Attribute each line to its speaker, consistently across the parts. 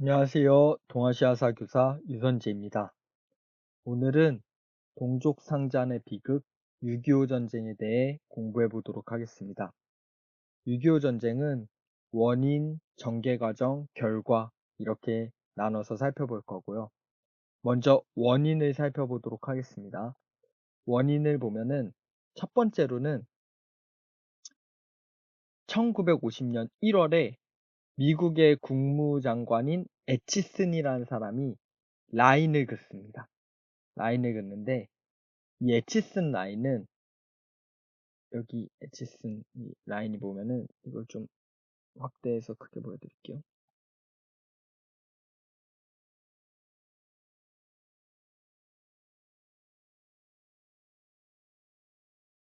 Speaker 1: 안녕하세요. 동아시아사 교사 유선재입니다. 오늘은 동족 상잔의 비극 6.25 전쟁에 대해 공부해 보도록 하겠습니다. 6.25 전쟁은 원인, 전개 과정, 결과 이렇게 나눠서 살펴볼 거고요. 먼저 원인을 살펴보도록 하겠습니다. 원인을 보면은 첫 번째로는 1950년 1월에 미국의 국무장관인 애치슨이라는 사람이 라인을 긋습니다. 라인을 긋는데 이 애치슨 라인은 여기 애치슨 이 라인이 보면은 이걸 좀 확대해서 크게 보여드릴게요.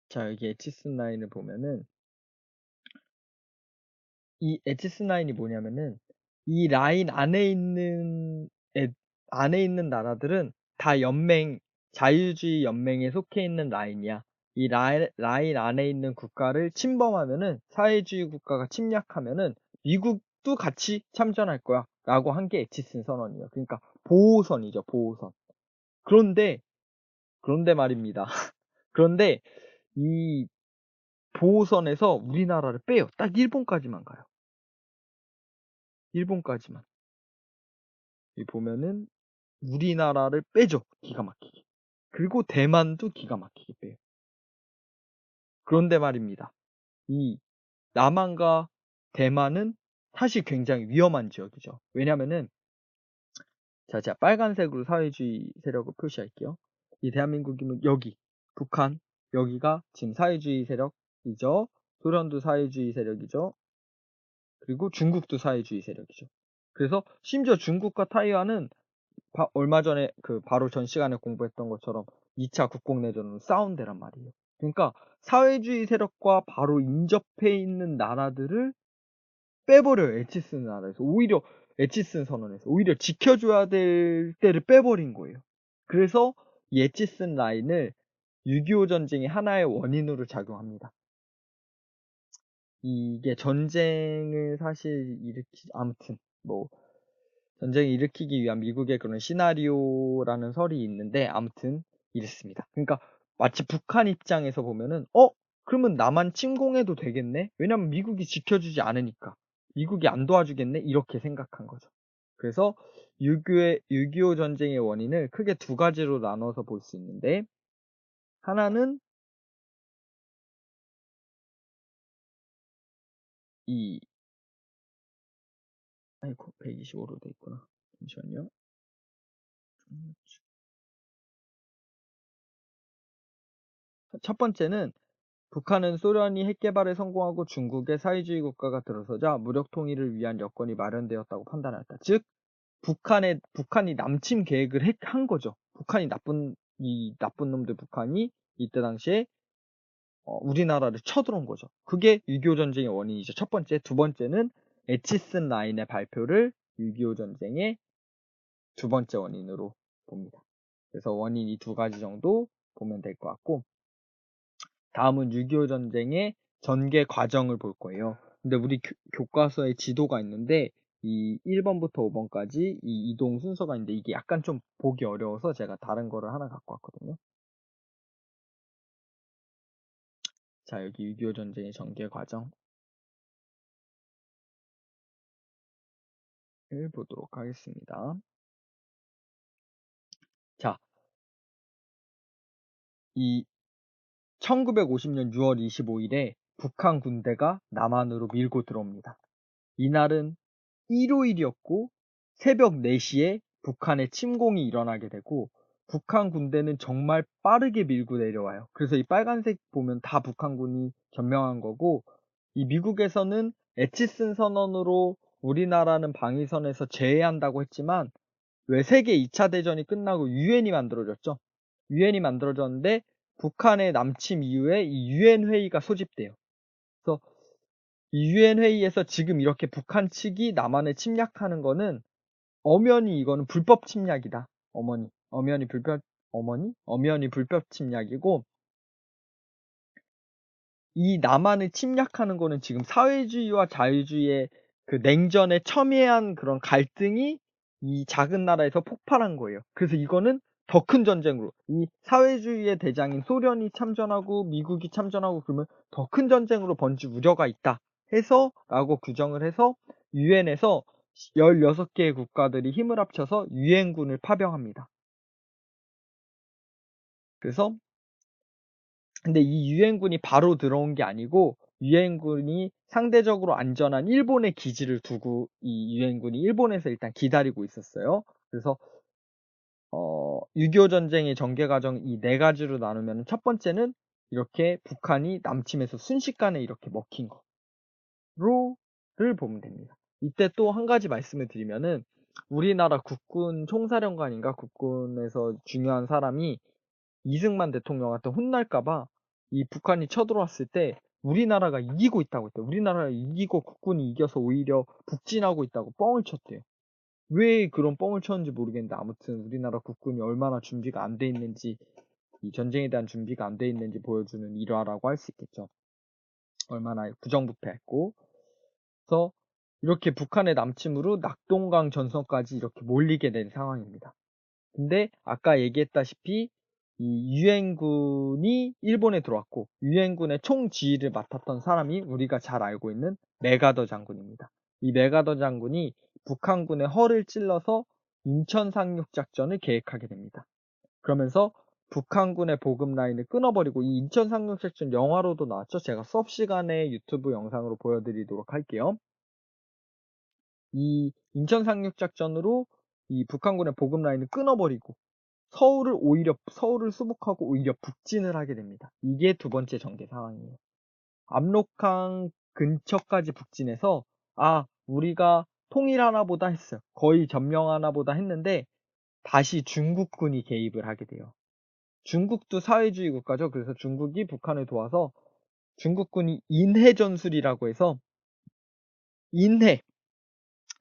Speaker 1: 자, 여기 애치슨 라인을 보면은 이 애치슨 라인이 뭐냐면은 이 라인 안에 있는 나라들은 다 자유주의 연맹에 속해 있는 라인이야. 이 라인 안에 있는 국가를 침범하면은 사회주의 국가가 침략하면은 미국도 같이 참전할 거야. 라고 한 게 애치슨 선언이에요. 그러니까 보호선이죠, 보호선. 그런데, 그런데 말입니다. 그런데 이 보호선에서 우리나라를 빼요. 딱 일본까지만 가요. 일본까지만. 여기 보면은 우리나라를 빼죠. 기가 막히게. 그리고 대만도 기가 막히게 빼요. 그런데 말입니다. 이 남한과 대만은 사실 굉장히 위험한 지역이죠. 왜냐면은 자, 제가 빨간색으로 사회주의 세력을 표시할게요. 이 대한민국이면 여기 북한 여기가 지금 사회주의 세력이죠. 소련도 사회주의 세력이죠. 그리고 중국도 사회주의 세력이죠. 그래서 심지어 중국과 타이완은 얼마 전에 바로 전 시간에 공부했던 것처럼 2차 국공내전으로 싸운 데란 말이에요. 그러니까 사회주의 세력과 바로 인접해 있는 나라들을 빼버려요. 엣치슨 나라에서. 오히려 엣치슨 선언에서. 오히려 지켜줘야 될 때를 빼버린 거예요. 그래서 이 엣치슨 라인을 6.25 전쟁의 하나의 원인으로 작용합니다. 이게 전쟁을 사실 아무튼 뭐 전쟁을 일으키기 위한 미국의 그런 시나리오라는 설이 있는데 아무튼 이랬습니다. 그러니까 마치 북한 입장에서 보면은 그러면 나만 침공해도 되겠네? 왜냐면 미국이 지켜주지 않으니까. 미국이 안 도와주겠네? 이렇게 생각한 거죠. 그래서 6.25 전쟁의 원인을 크게 두 가지로 나눠서 볼 수 있는데 하나는 이 아이고 125로 돼 있구나. 잠시만요. 첫 번째는 북한은 소련이 핵 개발에 성공하고 중국의 사회주의 국가가 들어서자 무력 통일을 위한 여건이 마련되었다고 판단하였다. 즉, 북한이 남침 계획을 한 거죠. 이 나쁜 놈들 북한이 이때 당시에 우리나라를 쳐들어온 거죠. 그게 6.25 전쟁의 원인이죠. 첫 번째. 두 번째는 에치슨 라인의 발표를 6.25 전쟁의 두 번째 원인으로 봅니다. 그래서 원인이 두 가지 정도 보면 될 것 같고, 다음은 6.25 전쟁의 전개 과정을 볼 거예요. 근데 우리 교과서에 지도가 있는데 이 1번부터 5번까지 이 이동 순서가 있는데 이게 약간 좀 보기 어려워서 제가 다른 거를 하나 갖고 왔거든요. 자, 여기 6.25 전쟁의 전개 과정을 보도록 하겠습니다. 자, 이 1950년 6월 25일에 북한 군대가 남한으로 밀고 들어옵니다. 이날은 일요일이었고 새벽 4시에 북한의 침공이 일어나게 되고 북한 군대는 정말 빠르게 밀고 내려와요. 그래서 이 빨간색 보면 다 북한군이 점령한 거고 이 미국에서는 에치슨 선언으로 우리나라는 방위선에서 제외한다고 했지만 왜 세계 2차 대전이 끝나고 유엔이 만들어졌죠? 유엔이 만들어졌는데 북한의 남침 이후에 이 유엔 회의가 소집돼요. 그래서 이 유엔 회의에서 지금 이렇게 북한 측이 남한을 침략하는 거는 엄연히 이거는 불법 침략이다. 엄연히 불법 침략이고 이 남한을 침략하는 거는 지금 사회주의와 자유주의의 그 냉전에 첨예한 그런 갈등이 이 작은 나라에서 폭발한 거예요. 그래서 이거는 더 큰 전쟁으로, 이 사회주의의 대장인 소련이 참전하고 미국이 참전하고 그러면 더 큰 전쟁으로 번질 우려가 있다 해서 라고 규정을 해서 유엔에서 16개의 국가들이 힘을 합쳐서 유엔군을 파병합니다. 그래서 근데 이 유엔군이 바로 들어온 게 아니고 유엔군이 상대적으로 안전한 일본에 기지를 두고 이 유엔군이 일본에서 일단 기다리고 있었어요. 그래서 6.25 전쟁의 전개 과정 이 네 가지로 나누면 첫 번째는 이렇게 북한이 남침해서 순식간에 이렇게 먹힌 거로를 보면 됩니다. 이때 또 한 가지 말씀을 드리면은 우리나라 국군 총사령관인가 국군에서 중요한 사람이 이승만 대통령한테 혼날까봐 이 북한이 쳐들어왔을 때 우리나라가 이기고 있다고 했대요. 우리나라가 이기고 국군이 이겨서 오히려 북진하고 있다고 뻥을 쳤대요. 왜 그런 뻥을 쳤는지 모르겠는데 아무튼 우리나라 국군이 얼마나 준비가 안 돼 있는지 이 전쟁에 대한 준비가 안 돼 있는지 보여주는 일화라고 할 수 있겠죠. 얼마나 부정부패했고 그래서 이렇게 북한의 남침으로 낙동강 전선까지 이렇게 몰리게 된 상황입니다. 근데 아까 얘기했다시피 이 유엔군이 일본에 들어왔고 유엔군의 총지휘를 맡았던 사람이 우리가 잘 알고 있는 메가더 장군입니다. 이 메가더 장군이 북한군의 허를 찔러서 인천 상륙 작전을 계획하게 됩니다. 그러면서 북한군의 보급 라인을 끊어버리고 이 인천 상륙 작전 영화로도 나왔죠. 제가 수업 시간에 유튜브 영상으로 보여드리도록 할게요. 이 인천 상륙 작전으로 이 북한군의 보급 라인을 끊어버리고 서울을 수복하고 오히려 북진을 하게 됩니다. 이게 두 번째 전개 상황이에요. 압록강 근처까지 북진해서 우리가 통일하나 보다 했어요. 거의 점령하나 보다 했는데 다시 중국군이 개입을 하게 돼요. 중국도 사회주의 국가죠. 그래서 중국이 북한을 도와서 중국군이 인해 전술이라고 해서 인해,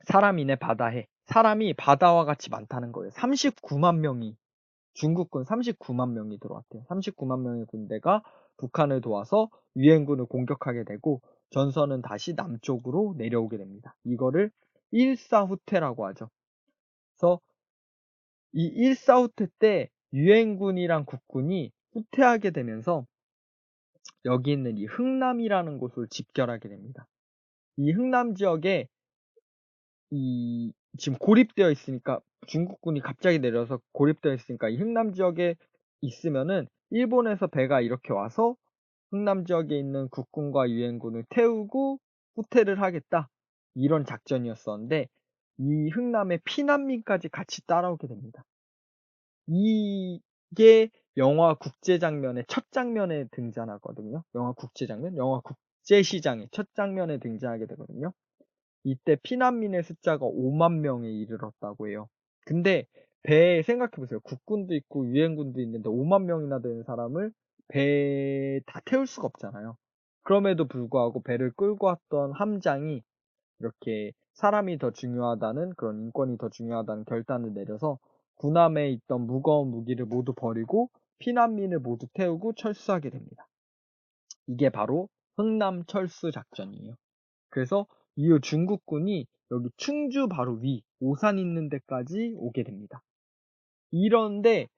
Speaker 1: 사람 인해 바다해, 사람이 바다와 같이 많다는 거예요. 39만 명이 중국군 39만 명이 들어왔대요. 39만 명의 군대가 북한을 도와서 유엔군을 공격하게 되고 전선은 다시 남쪽으로 내려오게 됩니다. 이거를 일사후퇴라고 하죠. 그래서 이 일사후퇴 때 유엔군이랑 국군이 후퇴하게 되면서 여기 있는 이 흥남이라는 곳을 집결하게 됩니다. 이 흥남 지역에 지금 고립되어 있으니까 중국군이 갑자기 내려서 고립되어 있으니까 이 흥남 지역에 있으면은 일본에서 배가 이렇게 와서 흥남 지역에 있는 국군과 유엔군을 태우고 후퇴를 하겠다. 이런 작전이었었는데 이 흥남에 피난민까지 같이 따라오게 됩니다. 이게 영화 국제장면의 첫 장면에 등장하거든요. 영화 국제장면, 영화 국제시장의 첫 장면에 등장하게 되거든요. 이때 피난민의 숫자가 5만 명에 이르렀다고 해요. 근데 배에 생각해보세요. 국군도 있고 유엔군도 있는데 5만 명이나 되는 사람을 배에 다 태울 수가 없잖아요. 그럼에도 불구하고 배를 끌고 왔던 함장이 이렇게 사람이 더 중요하다는 그런 인권이 더 중요하다는 결단을 내려서 군함에 있던 무거운 무기를 모두 버리고 피난민을 모두 태우고 철수하게 됩니다. 이게 바로 흥남철수 작전이에요. 그래서 이후 중국군이 여기 충주 바로 위, 오산 있는 데까지 오게 됩니다. 이런데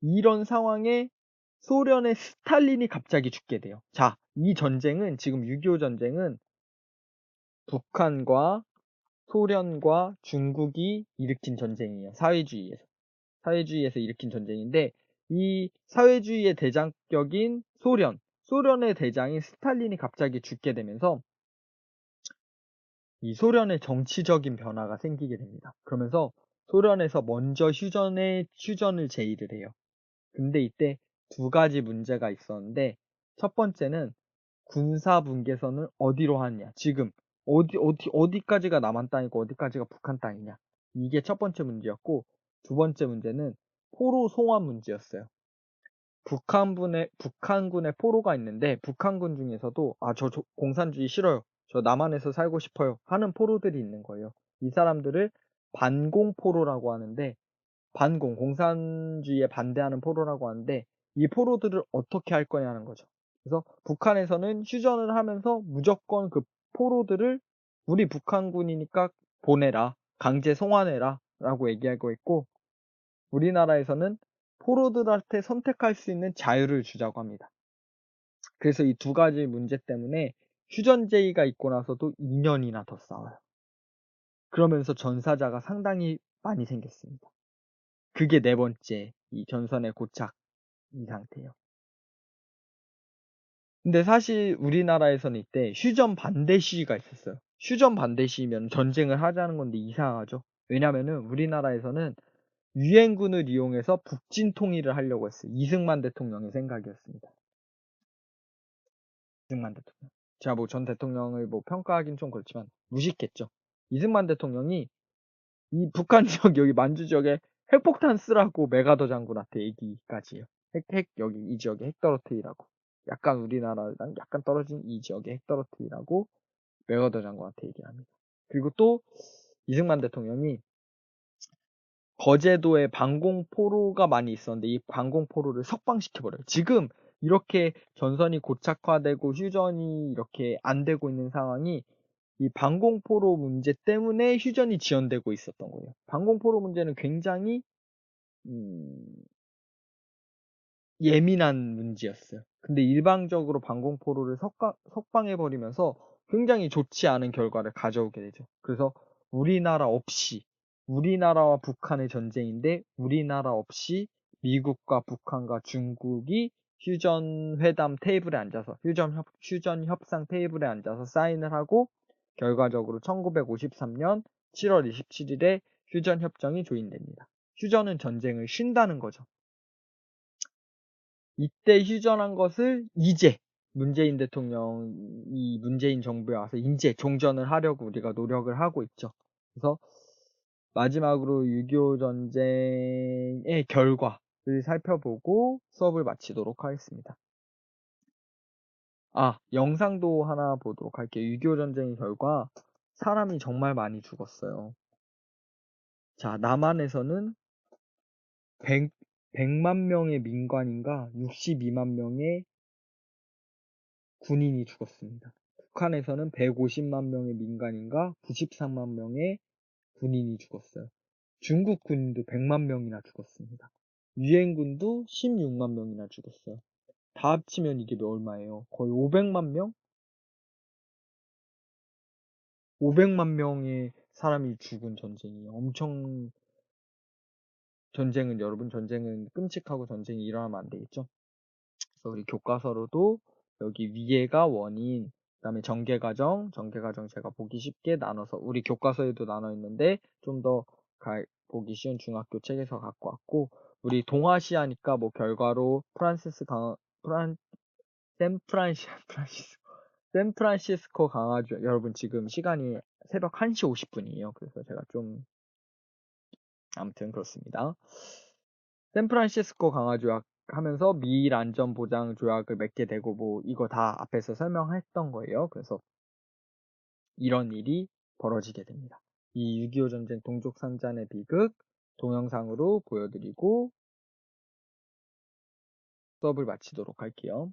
Speaker 1: 이런 상황에 소련의 스탈린이 갑자기 죽게 돼요. 자, 이 전쟁은 지금 6.25 전쟁은 북한과 소련과 중국이 일으킨 전쟁이에요. 사회주의에서 일으킨 전쟁인데 이 사회주의의 대장격인 소련의 대장인 스탈린이 갑자기 죽게 되면서 이 소련의 정치적인 변화가 생기게 됩니다. 그러면서 소련에서 먼저 휴전을 제의를 해요. 근데 이때 두 가지 문제가 있었는데 첫 번째는 군사 분계선을 어디로 하느냐. 지금 어디까지가 남한 땅이고 어디까지가 북한 땅이냐. 이게 첫 번째 문제였고 두 번째 문제는 포로 송환 문제였어요. 북한군의 포로가 있는데 북한군 중에서도 저 공산주의 싫어요. 저 남한에서 살고 싶어요. 하는 포로들이 있는 거예요. 이 사람들을 반공포로라고 하는데 공산주의에 반대하는 포로라고 하는데 이 포로들을 어떻게 할 거냐는 거죠. 그래서 북한에서는 휴전을 하면서 무조건 그 포로들을 우리 북한군이니까 보내라. 강제 송환해라 라고 얘기하고 있고, 우리나라에서는 포로들한테 선택할 수 있는 자유를 주자고 합니다. 그래서 이 두 가지 문제 때문에 휴전제의가 있고 나서도 2년이나 더 싸워요. 그러면서 전사자가 상당히 많이 생겼습니다. 그게 네 번째 이 전선의 고착 이 상태예요. 근데 사실 우리나라에서는 이때 휴전 반대 시위가 있었어요. 휴전 반대 시위면 전쟁을 하자는 건데 이상하죠. 왜냐면은 우리나라에서는 유엔군을 이용해서 북진 통일을 하려고 했어요. 이승만 대통령의 생각이었습니다. 이승만 대통령. 제가 뭐 전 대통령을 뭐 평가하긴 좀 그렇지만 무식했죠. 이승만 대통령이 이 북한 지역 여기 만주 지역에 핵폭탄 쓰라고 메가더 장군한테 얘기까지 해요. 여기 이 지역에 핵 떨어뜨리라고. 약간 우리나라랑 약간 떨어진 이 지역에 핵 떨어뜨리라고 메가더 장군한테 얘기합니다. 그리고 또 이승만 대통령이 거제도에 방공포로가 많이 있었는데 이 방공포로를 석방시켜버려요. 지금 이렇게 전선이 고착화되고 휴전이 이렇게 안 되고 있는 상황이 이 방공포로 문제 때문에 휴전이 지연되고 있었던 거예요. 방공포로 문제는 굉장히 예민한 문제였어요. 근데 일방적으로 방공포로를 석방해버리면서 굉장히 좋지 않은 결과를 가져오게 되죠. 그래서 우리나라 없이, 우리나라와 북한의 전쟁인데 우리나라 없이 미국과 북한과 중국이 휴전 회담 테이블에 앉아서, 휴전 협상 테이블에 앉아서 사인을 하고 결과적으로 1953년 7월 27일에 휴전 협정이 조인됩니다. 휴전은 전쟁을 쉰다는 거죠. 이때 휴전한 것을 이제 문재인 대통령이 문재인 정부에 와서 이제 종전을 하려고 우리가 노력을 하고 있죠. 그래서 마지막으로 6.25 전쟁의 결과를 살펴보고 수업을 마치도록 하겠습니다. 영상도 하나 보도록 할게요. 6.25 전쟁의 결과, 사람이 정말 많이 죽었어요. 자, 남한에서는 100만 명의 민간인과 62만 명의 군인이 죽었습니다. 북한에서는 150만 명의 민간인과 93만 명의 군인이 죽었어요. 중국 군인도 100만 명이나 죽었습니다. 유엔군도 16만 명이나 죽었어요. 다 합치면 이게 얼마예요? 거의 500만 명? 500만 명의 사람이 죽은 전쟁이에요. 여러분, 전쟁은 끔찍하고 전쟁이 일어나면 안 되겠죠? 그래서 우리 교과서로도 여기 위에가 원인, 그 다음에 전개과정 제가 보기 쉽게 나눠서, 우리 교과서에도 나눠 있는데 좀 더 보기 쉬운 중학교 책에서 갖고 왔고, 우리 동아시아니까 뭐 결과로 샌프란시스코 강화조, 여러분 지금 시간이 새벽 1시 50분이에요. 그래서 제가 좀 아무튼 그렇습니다. 샌프란시스코 강화조약 하면서 미일 안전보장 조약을 맺게 되고 뭐 이거 다 앞에서 설명했던 거예요. 그래서 이런 일이 벌어지게 됩니다. 이 6.25 전쟁 동족상잔의 비극 동영상으로 보여드리고 수업을 마치도록 할게요.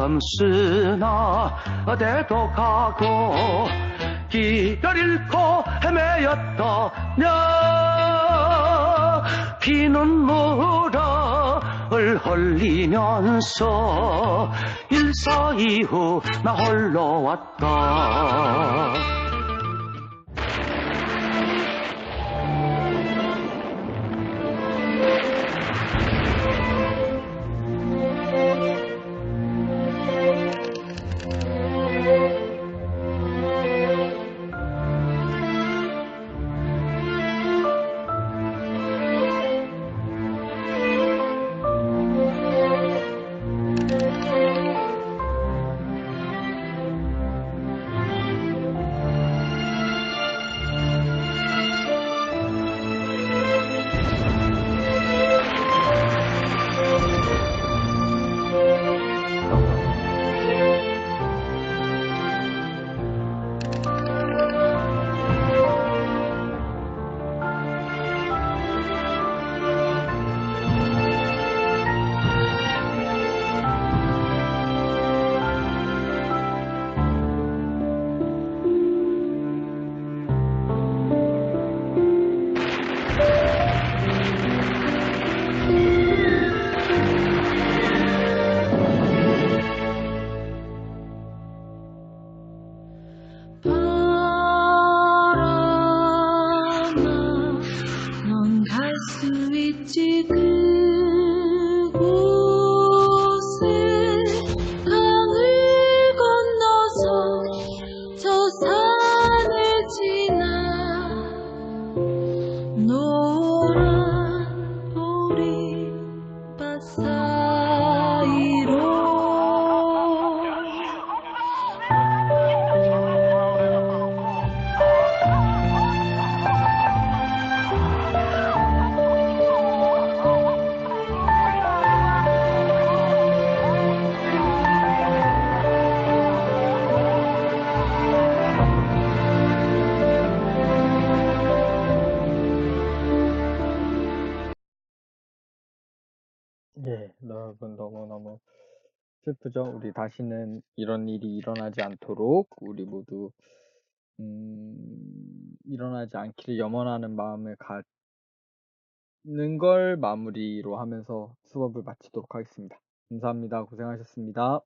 Speaker 2: 금쓰나 어디도 가고 길을 잃고 헤매였다냐 피눈물을 흘리면서 일사 이후 나 홀로 왔다.
Speaker 1: 예, 여러분 너무너무 슬프죠? 우리 다시는 이런 일이 일어나지 않도록 우리 모두 일어나지 않기를 염원하는 마음을 갖는 걸 마무리로 하면서 수업을 마치도록 하겠습니다. 감사합니다. 고생하셨습니다.